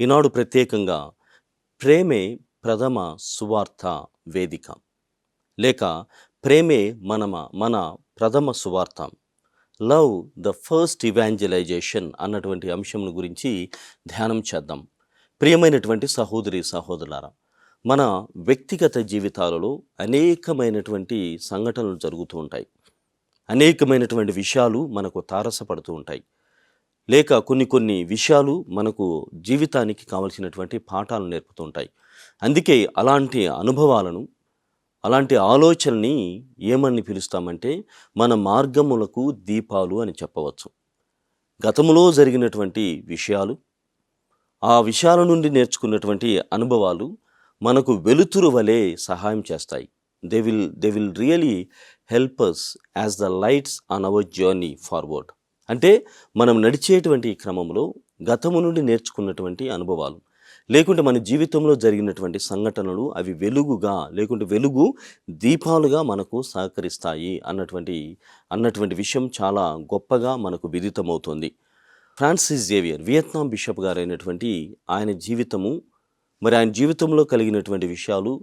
ఈనాడు ప్రత్యేకంగా ప్రేమే ప్రథమ సువార్త వేదిక లేక ప్రేమే మన ప్రథమ సువార్త, లవ్ ద ఫస్ట్ ఇవాంజలైజేషన్ అన్నటువంటి అంశం గురించి ధ్యానం చేద్దాం. ప్రియమైనటువంటి సహోదరి సహోదరులారా, మన వ్యక్తిగత జీవితాలలో అనేకమైనటువంటి సంఘటనలు జరుగుతూ ఉంటాయి. అనేకమైనటువంటి విషయాలు మనకు తారసపడుతూ ఉంటాయి. లేక కొన్ని విషయాలు మనకు జీవితానికి కావలసినటువంటి పాఠాలు నేర్పుతూ ఉంటాయి. అందుకే అలాంటి అనుభవాలను, అలాంటి ఆలోచనని ఏమని పిలుస్తామంటే మన మార్గములకు దీపాలు అని చెప్పవచ్చు. గతంలో జరిగినటువంటి విషయాలు, ఆ విషయాల నుండి నేర్చుకున్నటువంటి అనుభవాలు మనకు వెలుతురు వలె సహాయం చేస్తాయి. They will really help us as the lights on our journey forward. అంటే మనం నడిచేటువంటి క్రమంలో గతము నుండి నేర్చుకున్నటువంటి అనుభవాలు, లేకుంటే మన జీవితంలో జరిగినటువంటి సంఘటనలు అవి వెలుగుగా, లేకుంటే వెలుగు దీపాలుగా మనకు సహకరిస్తాయి అన్నటువంటి విషయం చాలా గొప్పగా మనకు విదితమవుతుంది. ఫ్రాన్సిస్ జేవియర్, వియత్నాం బిషప్ గారైనటువంటి ఆయన జీవితము, మరి ఆయన జీవితంలో కలిగినటువంటి విషయాలు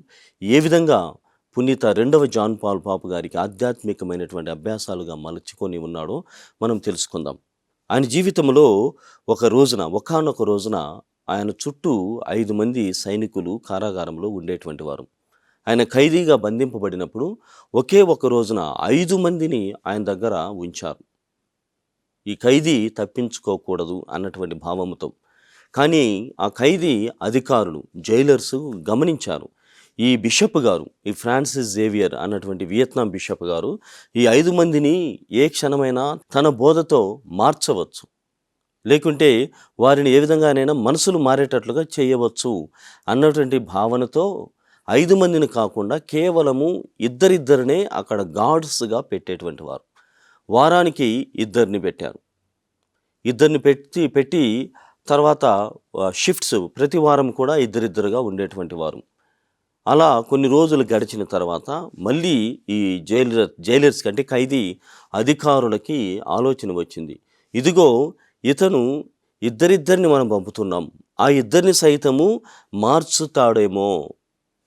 ఏ విధంగా పునీత 2వ జాన్ పాల్ పాపు గారికి ఆధ్యాత్మికమైనటువంటి అభ్యాసాలుగా మలుచుకొని ఉన్నాడో మనం తెలుసుకుందాం. ఆయన జీవితంలో ఒకానొక రోజున ఆయన చుట్టూ 5 మంది సైనికులు కారాగారంలో ఉండేటువంటి వారు. ఆయన ఖైదీగా బంధింపబడినప్పుడు ఒకే ఒక రోజున 5 మందిని ఆయన దగ్గర ఉంచారు. ఈ ఖైదీ తప్పించుకోకూడదు అన్నటువంటి భావముతో. కానీ ఆ ఖైదీ అధికారులు, జైలర్స్ గమనించారు. ఈ బిషప్ గారు, ఈ ఫ్రాన్సిస్ జేవియర్ అన్నటువంటి వియత్నాం బిషప్ గారు ఈ 5 మందిని ఏ క్షణమైనా తన బోధతో మార్చవచ్చు, లేకుంటే వారిని ఏ విధంగానైనా మనసులు మారేటట్లుగా చేయవచ్చు అన్నటువంటి భావనతో 5 మందిని కాకుండా కేవలము ఇద్దరిద్దరినే అక్కడ గార్డ్స్గా పెట్టేటువంటి వారు. వారానికి 2 పెట్టారు. 2 పెట్టి తర్వాత షిఫ్ట్స్ ప్రతి వారం కూడా ఇద్దరిద్దరుగా ఉండేటువంటి వారు. అలా కొన్ని రోజులు గడిచిన తర్వాత మళ్ళీ ఈ జైలర్స్ కంటే ఖైదీ అధికారులకి ఆలోచన వచ్చింది. ఇదిగో ఇతను ఇద్దరిద్దరిని మనం పంపుతున్నాం, ఆ ఇద్దరిని సైతము మార్చుతాడేమో,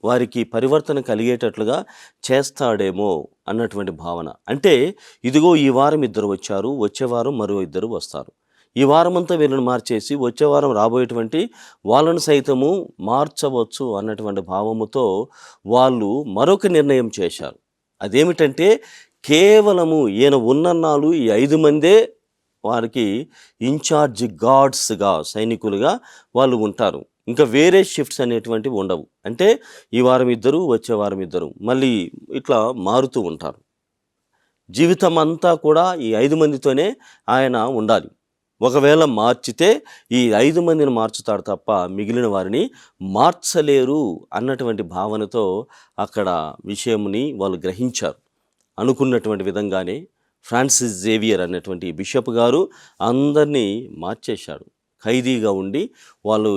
వారికి పరివర్తన కలిగేటట్లుగా చేస్తాడేమో అన్నటువంటి భావన. అంటే ఇదిగో ఈ వారం 2 వచ్చారు, వచ్చే వారం మరో 2 వస్తారు. ఈ వారమంతా వీళ్ళని మార్చేసి వచ్చే వారం రాబోయేటువంటి వాళ్ళను సైతము మార్చవచ్చు అన్నటువంటి భావముతో వాళ్ళు మరొక నిర్ణయం చేశారు. అదేమిటంటే కేవలము ఈయన ఉన్నన్నాళ్ళు ఈ 5 మందే వారికి ఇన్ఛార్జ్ గార్డ్స్గా, సైనికులుగా వాళ్ళు ఉంటారు. ఇంకా వేరే షిఫ్ట్స్ అనేటువంటివి ఉండవు. అంటే ఈ వారం 2, వచ్చే వారం 2, మళ్ళీ ఇట్లా మారుతూ ఉంటారు. జీవితం అంతా కూడా ఈ 5 మందితోనే ఆయన ఉండాలి. ఒకవేళ మార్చితే ఈ 5 మందిని మార్చుతాడు తప్ప మిగిలిన వారిని మార్చలేరు అన్నటువంటి భావనతో అక్కడ విషయంని వాళ్ళు గ్రహించారు. అనుకున్నటువంటి విధంగానే ఫ్రాన్సిస్ జేవియర్ అన్నటువంటి బిషప్ గారు అందరినీ మార్చేశాడు. ఖైదీగా ఉండి వాళ్ళు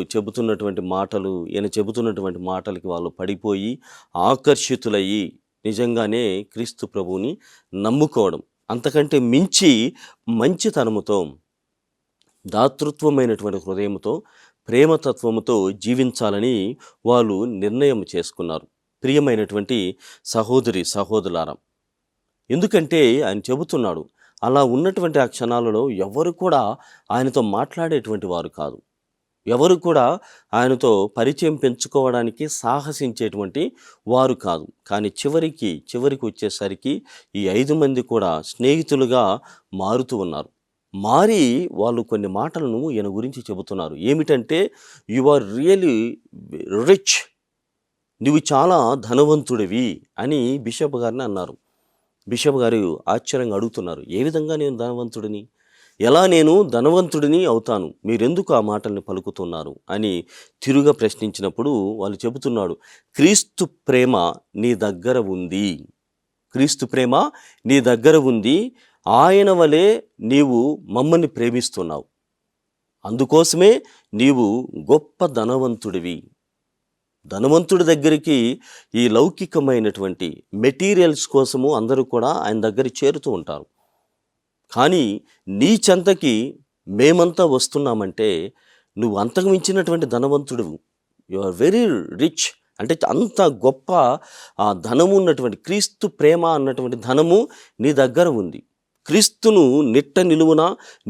ఈయన చెబుతున్నటువంటి మాటలకి వాళ్ళు పడిపోయి ఆకర్షితులయ్యి నిజంగానే క్రీస్తు ప్రభువుని నమ్ముకోవడం, అంతకంటే మించి మంచితనముతో, దాతృత్వమైనటువంటి హృదయంతో, ప్రేమతత్వముతో జీవించాలని వాళ్ళు నిర్ణయం చేసుకున్నారు. ప్రియమైనటువంటి సహోదరి సహోదరులారా, ఎందుకంటే ఆయన చెబుతున్నాడు, అలా ఉన్నటువంటి ఆ క్షణాలలో ఎవరు కూడా ఆయనతో మాట్లాడేటువంటి వారు కాదు. ఎవరు కూడా ఆయనతో పరిచయం పెంచుకోవడానికి సాహసించేటువంటి వారు కాదు. కానీ చివరికి వచ్చేసరికి ఈ 5 మంది కూడా స్నేహితులుగా మారుతూ ఉన్నారు. మారి వాళ్ళు కొన్ని మాటలను ఈయన గురించి చెబుతున్నారు. ఏమిటంటే, యు ఆర్ రియలీ రిచ్, నువ్వు చాలా ధనవంతుడివి అని బిషప్ గారిని అన్నారు. బిషప్ గారు ఆశ్చర్యంగా అడుగుతున్నారు, ఏ విధంగా నేను ధనవంతుడిని, ఎలా నేను ధనవంతుడిని అవుతాను, మీరెందుకు ఆ మాటల్ని పలుకుతున్నారు అని తిరుగా ప్రశ్నించినప్పుడు వాళ్ళు చెబుతున్నాడు, క్రీస్తు ప్రేమ నీ దగ్గర ఉంది, క్రీస్తు ప్రేమ నీ దగ్గర ఉంది, ఆయన వలె నీవు మమ్మల్ని ప్రేమిస్తున్నావు, అందుకోసమే నీవు గొప్ప ధనవంతుడివి. ధనవంతుడి దగ్గరికి ఈ లౌకికమైనటువంటి మెటీరియల్స్ కోసము అందరూ కూడా ఆయన దగ్గర చేరుతూ ఉంటారు. కానీ నీ చెంతకి మేమంతా వస్తున్నామంటే నువ్వు అంతకు మించినటువంటి ధనవంతుడువు. You are very rich. అంటే అంత గొప్ప ధనము ఉన్నటువంటి క్రీస్తు ప్రేమ అన్నటువంటి ధనము నీ దగ్గర ఉంది. క్రీస్తును నిట్ట నిలువున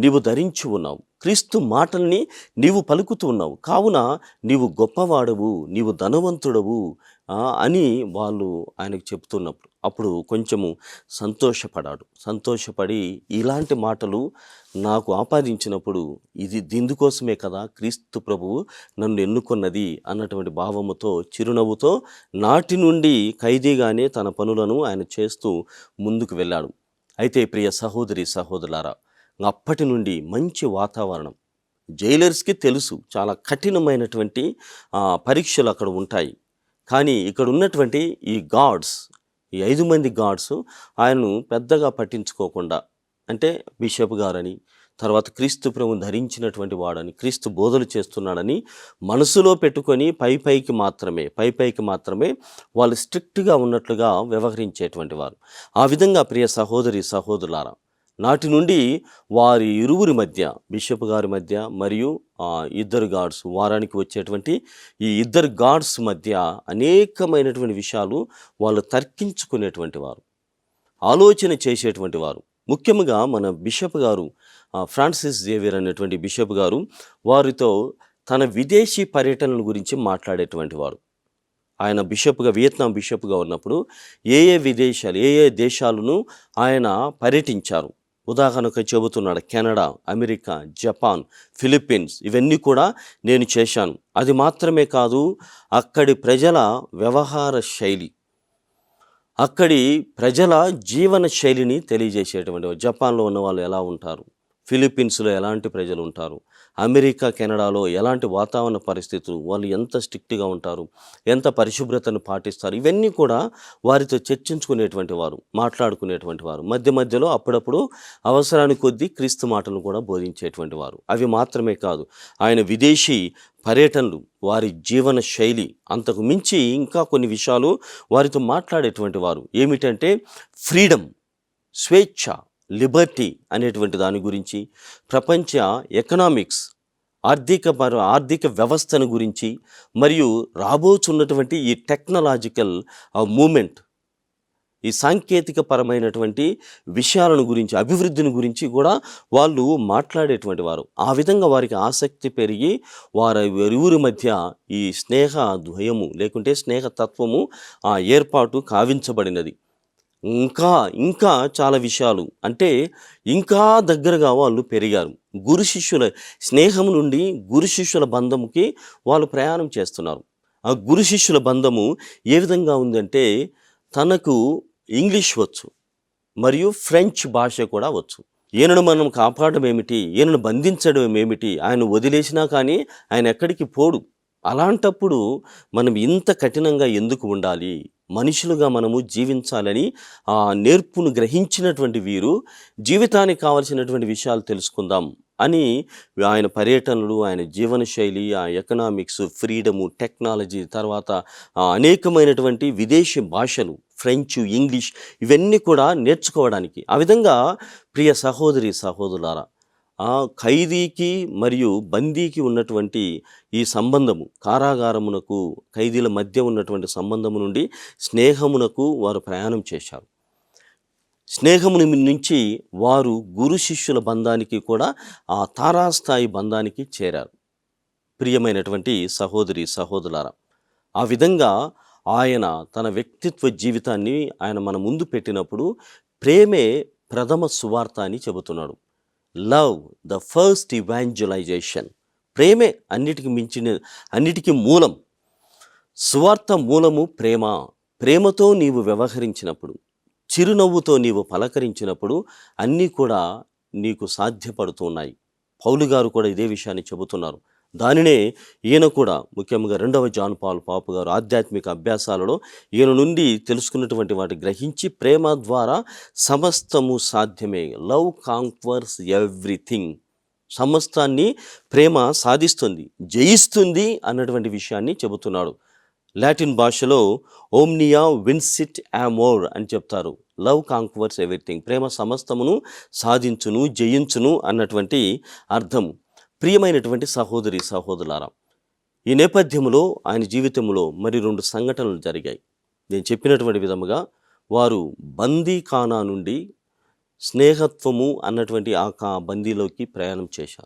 నీవు ధరించి ఉన్నావు. క్రీస్తు మాటల్ని నీవు పలుకుతూ ఉన్నావు. కావున నీవు గొప్పవాడవు, నీవు ధనవంతుడవు అని వాళ్ళు ఆయనకు చెప్తున్నప్పుడు అప్పుడు కొంచెము సంతోషపడి ఇలాంటి మాటలు నాకు ఆపాదించినప్పుడు ఇది దీనికోసమే కదా క్రీస్తు ప్రభువు నన్ను ఎన్నుకున్నది అన్నటువంటి భావముతో చిరునవ్వుతో నాటి నుండి ఖైదీగానే తన పనులను ఆయన చేస్తూ ముందుకు వెళ్ళాడు. అయితే ప్రియ సహోదరి సహోదరులారా, అప్పటి నుండి మంచి వాతావరణం. జైలర్స్కి తెలుసు చాలా కఠినమైనటువంటి పరీక్షలు అక్కడ ఉంటాయి. కానీ ఇక్కడ ఉన్నటువంటి ఈ 5 మంది గార్డ్స్ ఆయనను పెద్దగా పట్టించుకోకుండా, అంటే బిషప్ గారని, తర్వాత క్రీస్తు ప్రభువును ధరించినటువంటి వాడని, క్రీస్తు బోధలు చేస్తున్నాడని మనసులో పెట్టుకొని పైపైకి మాత్రమే వాళ్ళు స్ట్రిక్ట్గా ఉన్నట్లుగా వ్యవహరించేటువంటి వారు. ఆ విధంగా ప్రియ సహోదరి సహోదరులారా, నాటి నుండి వారి ఇరువురి మధ్య, బిషప్ గారి మధ్య మరియు ఇద్దరు గార్డ్స్, వారానికి వచ్చేటువంటి ఈ ఇద్దరు గార్డ్స్ మధ్య అనేకమైనటువంటి విషయాలు వాళ్ళు తర్కించుకునేటువంటి వారు, ఆలోచన చేసేటువంటి వారు. ముఖ్యంగా మన బిషప్ గారు ఫ్రాన్సిస్ జేవియర్ అనేటువంటి బిషప్ గారు వారితో తన విదేశీ పర్యటనల గురించి మాట్లాడేటువంటి వారు. ఆయన వియత్నాం బిషప్గా ఉన్నప్పుడు ఏ దేశాలను ఆయన పర్యటించారు. ఉదాహరణకు చెబుతున్నాడు, కెనడా, అమెరికా, జపాన్, ఫిలిప్పీన్స్, ఇవన్నీ కూడా నేను చేశాను. అది మాత్రమే కాదు, అక్కడి ప్రజల వ్యవహార శైలి, అక్కడి ప్రజల జీవన శైలిని తెలియజేసేటువంటి, జపాన్లో ఉన్న వాళ్ళు ఎలా ఉంటారు, ఫిలిప్పీన్స్లో ఎలాంటి ప్రజలు ఉంటారు, అమెరికా, కెనడాలో ఎలాంటి వాతావరణ పరిస్థితులు, వాళ్ళు ఎంత స్ట్రిక్ట్గా ఉంటారు, ఎంత పరిశుభ్రతను పాటిస్తారు, ఇవన్నీ కూడా వారితో చర్చించుకునేటువంటి వారు, మాట్లాడుకునేటువంటి వారు. మధ్యలో అప్పుడప్పుడు అవసరానికి కొద్దీ క్రీస్తు మాటలను కూడా బోధించేటువంటి వారు. అవి మాత్రమే కాదు, ఆయన విదేశీ పర్యటనలు, వారి జీవన శైలి, అంతకు మించి ఇంకా కొన్ని విషయాలు వారితో మాట్లాడేటువంటి వారు. ఏమిటంటే ఫ్రీడమ్, స్వేచ్ఛ, లిబర్టీ అనేటువంటి దాని గురించి, ప్రపంచ ఎకనామిక్స్, ఆర్థిక వ్యవస్థను గురించి, మరియు రాబోతున్నటువంటి ఈ టెక్నాలజికల్ మూమెంట్, ఈ సాంకేతిక పరమైనటువంటి విషయాలను గురించి, అభివృద్ధిని గురించి కూడా వాళ్ళు మాట్లాడేటువంటి వారు. ఆ విధంగా వారికి ఆసక్తి పెరిగి వారి ఇరువురి మధ్య ఈ ద్వయము లేకుంటే స్నేహతత్వము ఏర్పాటు కావించబడినది. ఇంకా చాలా విషయాలు, అంటే ఇంకా దగ్గరగా వాళ్ళు పెరిగారు. గురు శిష్యుల స్నేహం నుండి గురు శిష్యుల బంధముకి వాళ్ళు ప్రయాణం చేస్తున్నారు. ఆ గురు శిష్యుల బంధము ఏ విధంగా ఉందంటే, తనకు ఇంగ్లీష్ వచ్చు మరియు ఫ్రెంచ్ భాష కూడా వచ్చు. ఈయనను మనం కాపాడడం ఏమిటి, ఈయనను బంధించడం ఏమిటి, ఆయన వదిలేసినా కానీ ఆయన ఎక్కడికి పోడు. అలాంటప్పుడు మనం ఇంత కఠినంగా ఎందుకు ఉండాలి, మనుషులుగా మనము జీవించాలని నేర్పును గ్రహించినటువంటి వీరు జీవితానికి కావలసినటువంటి విషయాలు తెలుసుకుందాం అని ఆయన పర్యటనలు, ఆయన జీవనశైలి, ఆ ఎకనామిక్స్, ఫ్రీడము, టెక్నాలజీ, తర్వాత అనేకమైనటువంటి విదేశీ భాషలు, ఫ్రెంచ్, ఇంగ్లీష్, ఇవన్నీ కూడా నేర్చుకోవడానికి. ఆ విధంగా ప్రియ సహోదరి సహోదరులారా, ఖైదీకి మరియు బందీకి ఉన్నటువంటి ఈ సంబంధము, కారాగారమునకు ఖైదీల మధ్య ఉన్నటువంటి సంబంధము నుండి స్నేహమునకు వారు ప్రయాణం చేశారు. స్నేహముని నుంచి వారు గురు శిష్యుల బంధానికి కూడా ఆ తారాస్థాయి బంధానికి చేరారు. ప్రియమైనటువంటి సహోదరి సహోదరులారా, ఆ విధంగా ఆయన తన వ్యక్తిత్వ జీవితాన్ని ఆయన మన ముందు పెట్టినప్పుడు ప్రేమే ప్రథమ సువార్త అని చెబుతున్నాడు. Love the first evangelisation. ప్రేమే అన్నిటికీ మూలం. సువార్త మూలము ప్రేమ. ప్రేమతో నీవు వ్యవహరించినప్పుడు, చిరునవ్వుతో నీవు పలకరించినప్పుడు అన్నీ కూడా నీకు సాధ్యపడుతున్నాయి. పౌలు గారు కూడా ఇదే విషయాన్ని చెబుతున్నారు. దానినే ఈయన కూడా ముఖ్యంగా 2వ జాన్ పాల్ పాపు గారు ఆధ్యాత్మిక అభ్యాసాలలో ఈయన నుండి తెలుసుకున్నటువంటి వాటి గ్రహించి, ప్రేమ ద్వారా సమస్తము సాధ్యమే. Love conquers everything. సమస్తాన్ని ప్రేమ సాధిస్తుంది, జయిస్తుంది అన్నటువంటి విషయాన్ని చెబుతున్నాడు. లాటిన్ భాషలో ఓమ్నియా విన్సిట్ అమోర్ అని చెప్తారు. Love conquers everything. ప్రేమ సమస్తమును సాధించును, జయించును అన్నటువంటి అర్థము. ప్రియమైనటువంటి సహోదరి సహోదరులారా, ఈ నేపథ్యంలో ఆయన జీవితంలో మరి 2 సంఘటనలు జరిగాయి. నేను చెప్పినటువంటి విధముగా వారు బందీఖానా నుండి స్నేహత్వము అన్నటువంటి బందీలోకి ప్రయాణం చేశారు.